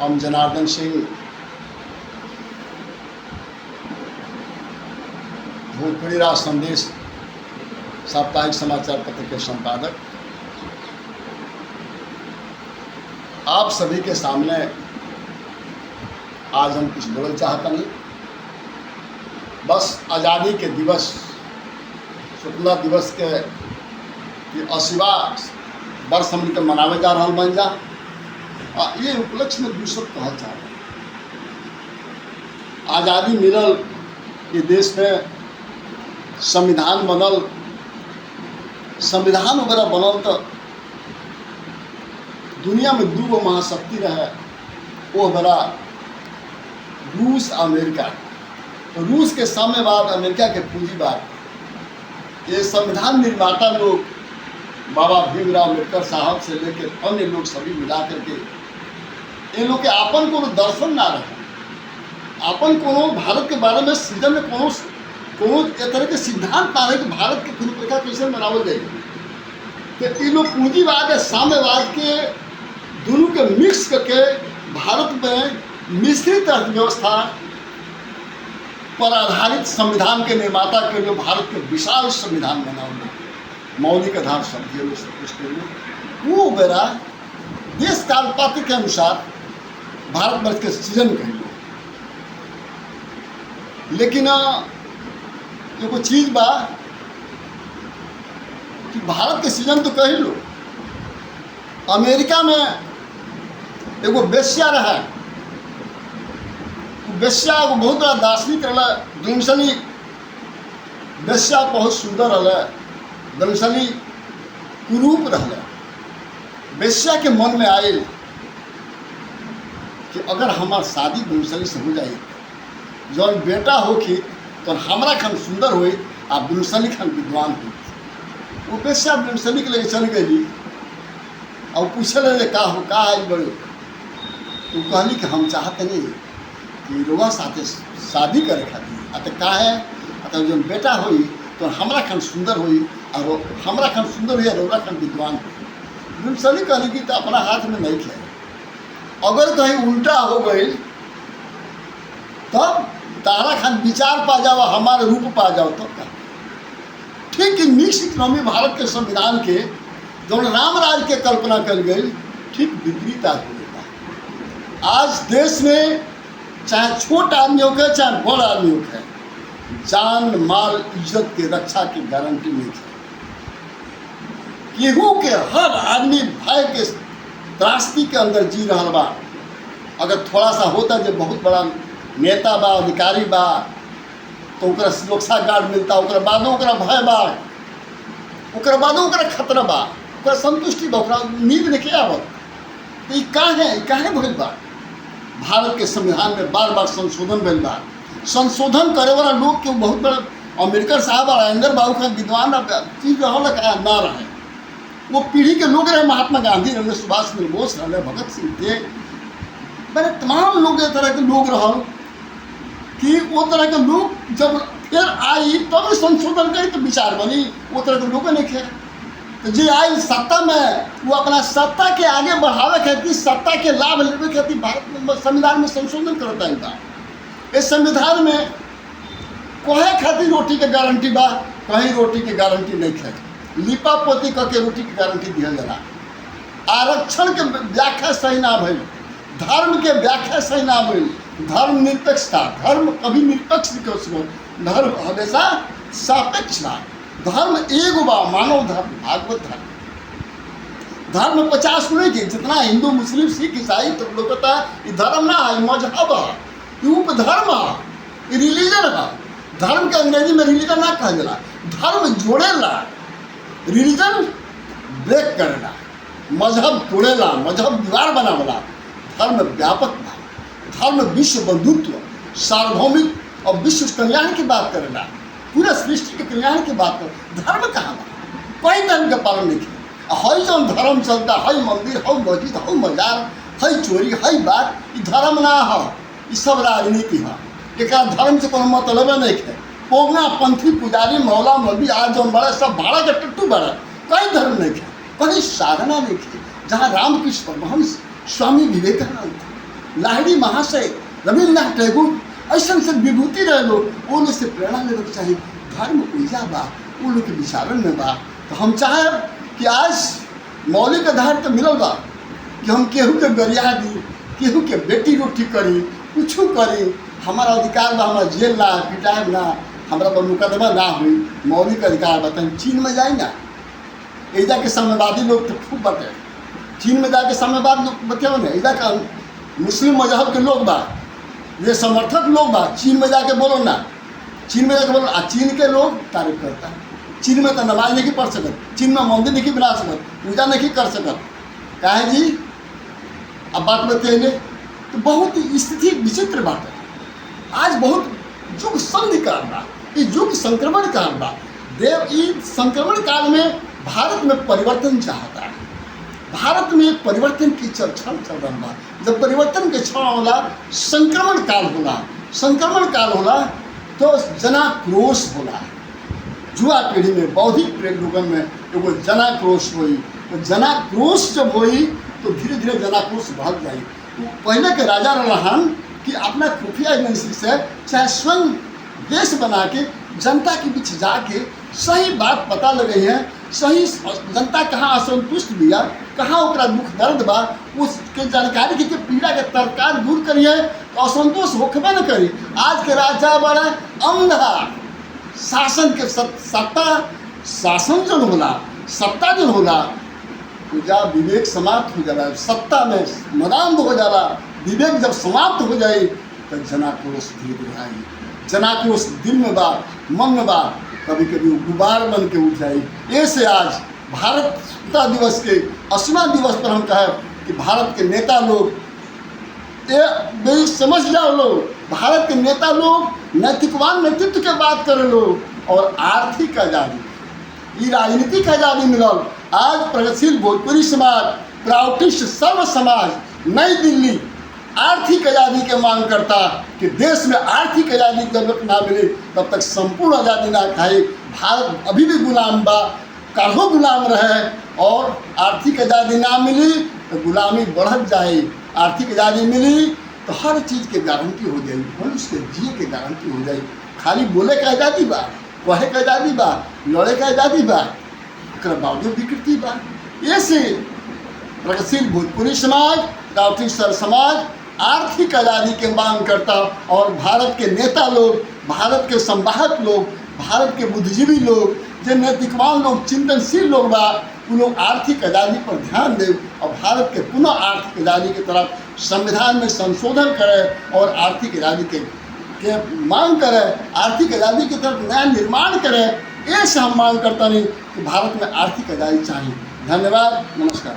हम जनार्दन सिंह भोजपुरी राज संदेश साप्ताहिक समाचार पत्र के संपादक, आप सभी के सामने आज हम कुछ बोलना चाहता नहीं। बस आज़ादी के दिवस, स्वतंत्रता दिवस के 80वां वर्ष हमन के मनावे जा रहा बन जा, ये उपलक्ष्य में दूसर कहल चाह रहा। आज़ादी मिलल, ये देश में संविधान बनल, संविधान वगैरह बनल तो दुनिया में दो महाशक्ति रहे, वो बड़ा रूस अमेरिका। तो रूस के साम्यवाद, अमेरिका के पूंजीवाद। ये संविधान निर्माता लोग बाबा भीमराव अम्बेडकर साहब से लेकर अन्य लोग सभी मिला करके ये लोग के आपन को दर्शन ना रहे, आपन को भारत के बारे में सृजन में कोनो एक तरह के सिद्धांत ना रहे कि भारत के रूपरेखा कैसे बनावल जाएगी। तो ये लोग पूंजीवाद या साम्यवाद के दोनों के मिक्स करके भारत में मिश्रित अर्थव्यवस्था पर आधारित संविधान के निर्माता के लिए भारत के विशाल संविधान बनाओगे, मौलिक आधार शब्द वो बेरा देश काल पात्र के अनुसार भारतवर्ष के सृजन कर लो। लेकिन एगो चीज बा कि भारत के सृजन तो कह लो, अमेरिका में एगो वेश्या रहा, वेश्या को बहुत बड़ा दार्शनिक रहा, दमसली वेश्या बहुत सुंदर रहा, दमसली कुरूप रहा। वेश्या के मन में आए कि अगर हमार शादी दमसली से हो जाए, जौन बेटा हो कि तो हमारा खान सुंदर हो आ दमसली खान विद्वान हो। वो वेश्या दमसली के लेके चल गई और पूछल का हो का आई बड़े, तो कहली कि हम चाहते नहीं कि रोआ साथे शादी करे खातिर, तो का है तो जब बेटा होई तो हमारा खान सुंदर होई और हमारा खान सुंदर हुई और रोरा खान विद्वान हो। दमसली कहली कि तो अपना हाथ में नहीं खे, अगर कहीं उल्टा हो गई तब तारा खान विचार पा जाओ, हमारे रूप पा जाओ तब का। ठीक मिक्स इकोनॉमी भारत के संविधान के जो राम राज के कल्पना कर गई, ठीक विपरीत आज हो गया। आज देश में चाहे छोट आदमी हो के चाहे बड़ आदमी हो के, जान माल इज्जत के रक्षा की गारंटी नहीं है। केहू के हर आदमी भय के त्रासदी के अंदर जी रहा बा। अगर थोड़ा सा होता जो बहुत बड़ा नेता बा, अधिकारी बा, तो ओकरा सुरक्षा गार्ड मिलता, ओकरा बादो ओकरा भय बा, ओकरा बादो ओकरा खतरा बा, ओकरा संतुष्टि बा, ओकरा नींद नहीं आवत। तो ये काहे भइल बा? भारत के संविधान में बार बार संशोधन भइल बा। संशोधन करे वाला लोग के बहुत बड़ा अम्बेडकर साहब और राजेंद्र बाबू का विद्वान चीज रहा ना रहे। वो पीढ़ी के लोग रहे, महात्मा गांधी रहे, सुभाष चंद्र बोस रहे, भगत सिंह थे, मैंने तमाम लोग इस तरह के लोग रहा कि वो तरह के लोग जब फिर आई तब संशोधन करी तो विचार बनी, वो तरह के लोग नहीं थे। तो जो आई सत्ता में, वो अपना सत्ता के आगे बढ़ावे खातिर, सत्ता के लाभ लेवे खातिर भारत में संविधान में संशोधन करता है। इस संविधान में कोहे खातिर रोटी के गारंटी बा, कहीं रोटी के गारंटी नहीं है। लिपा पोती करके रोटी की गारंटी दिया जाला। आरक्षण के व्याख्या सही ना भइल, धर्म के व्याख्या सही ना भइल, धर्म निरपेक्षता, धर्म कभी निरपेक्ष नहीं, धर्म हमेशा सापेक्ष बा। धर्म एगो बा, मानव धर्म, भागवत धर्म। धर्म 50 नहीं के, जितना हिंदू मुस्लिम सिख ईसाई तो लोग कहता है धर्म ना है, मजहब है, उपधर्म है, रिलीजन है। धर्म के अंग्रेजी में रिलीजन ना कहा जाला, धर्म जोड़ेला, रिलीजन ब्रेक करेला, मजहब तोड़ेला, मजहब दीवार बनावेला। धर्म व्यापक बा, धर्म विश्व बंधुत्व, सार्वभौमिक और विश्व कल्याण की बात करेला, पूरा सृष्टि के कल्याण की बात कर। धर्म कहाँ बा? कोई धर्म का पालन नहीं किया। हई जो धर्म चलता, हई मंदिर, हई मस्जिद, हई मजार, हई चोरी, हई बात, ये धर्म ना हो, ये सब राजनीति है। एक धर्म से कोनो मतलब नहीं है। पोगना पंथी पुजारी मौला मौलवी आज जो बड़ा सब भाड़ा के टट्टू बड़ा, कोई धर्म नहीं है, कोई साधना नहीं है। जहाँ रामकृष्ण परमहंस, स्वामी विवेकानंद, लाहिड़ी महाशय, रविन्द्रनाथ टैगोर, ऐसा विभूति रहे लोग, वो लोग से प्रेरणा लेने को चाहिए। धर्म ऊर्जा बा, वो लोग के विचारण में बा। तो हम चाहे कि आज मौलिक आधार तो मिलल बा कि हम केहू के गरिया दी, केहू के बेटी रोटी करी, कुछ करी, हमारा अधिकार बा, हमारा जेल ना पिटाए ना, हमारा पर मुकदमा ना हुई, मौलिक अधिकार बता। चीन में जाए ना, एजा के साम्यवादी लोग तो खूब बटे, चीन में जाके साम्यवाद लोग बतिया ना, एजा का मुस्लिम मजहब के लोग बा, ये समर्थक लोग बा, चीन में जाके बोलो ना, चीन में जाके बोलो। चीन के लोग तारीफ करता, चीन में तो नमाज नहीं पढ़ सकत, चीन में मंदिर नहीं बना सकत, पूजा नहीं कर सकत, काहे जी? अब बात बताइए तो बहुत स्थिति विचित्र बात है। आज बहुत युग संधि काल बा, ये युग संक्रमण काल बा। देव ई संक्रमण काल में भारत में परिवर्तन चाहता है, भारत में परिवर्तन की क्षण चल रहा बा। जब परिवर्तन के क्षण होला, संक्रमण काल होला, संक्रमण काल होला तो जनाक्रोश होला। युवा पीढ़ी में, बौद्धिक लोगन में एगो जनाक्रोश हुई। तो जनाक्रोश जब हुई तो धीरे धीरे जनाक्रोश बढ़ जाए। तो पहले के राजा रहन कि अपना खुफिया एजेंसी से चाहे स्वयं देश बना के जनता के बीच जाके सही बात पता लगे हैं, सही जनता कहाँ असंतुष्ट बिया, कहाँ ओकरा दुख दर्द बा, उसके जानकारी के पीड़ा के तत्काल दूर करिए तो असंतोष होखबे न करी। आज के राजा बड़ा अंधा शासन के सत्ता, शासन जो होला, सत्ता जो होला, पूजा विवेक समाप्त हो जाला, सत्ता में मदान्ध हो जाला। विवेक जब समाप्त हो जाए तो जनाक्रोश धीरे धीरे आई, जनाक्रोश दिल में बा, मन में बा, कभी कभी गुबार बन के उठ जाए। ऐसे आज भारत स्वतंत्रता दिवस के 80वां दिवस पर हम कहें कि भारत के नेता लोग ये समझ जाओ, लोग भारत के नेता लोग नैतिकवान नेतृत्व के बात करे लोग, और आर्थिक आज़ादी, ये राजनीतिक आज़ादी मिलल। आज प्रगतिशील भोजपुरी समाज, प्राउटिस्ट सर्व समाज, नई दिल्ली आर्थिक आज़ादी के मांग करता कि देश में आर्थिक आज़ादी जब तक ना मिले तब तक संपूर्ण आज़ादी ना खाए। भारत अभी भी गुलाम बा, काल्हो गुलाम रहे, और आर्थिक आज़ादी ना मिली तो गुलामी बढ़त जाए। आर्थिक आज़ादी मिली तो हर चीज़ के गारंटी हो जाए, मनुष्य के जिए के गारंटी हो जाए। खाली बोले का आज़ादी बा, कहे का आज़ादी बा, लड़े का आज़ादी बा, बावजूद विकृति बा। ऐसे प्रगतिशील भोजपुरी समाज, प्राउटिस्ट समाज आर्थिक आज़ादी के मांग करता, और भारत के नेता लोग, भारत के संवाहक लोग, भारत के बुद्धिजीवी लोग, जो नैतिकवान लोग, चिंतनशील लोग बा, उन लोग आर्थिक आज़ादी पर ध्यान दें और भारत के पुनः आर्थिक आज़ादी की तरफ संविधान में संशोधन करें और आर्थिक आज़ादी के मांग करें, आर्थिक आज़ादी की तरफ नया निर्माण करें। ऐसे हम मांग करता नहीं कि भारत में आर्थिक आज़ादी चाहिए। धन्यवाद, नमस्कार।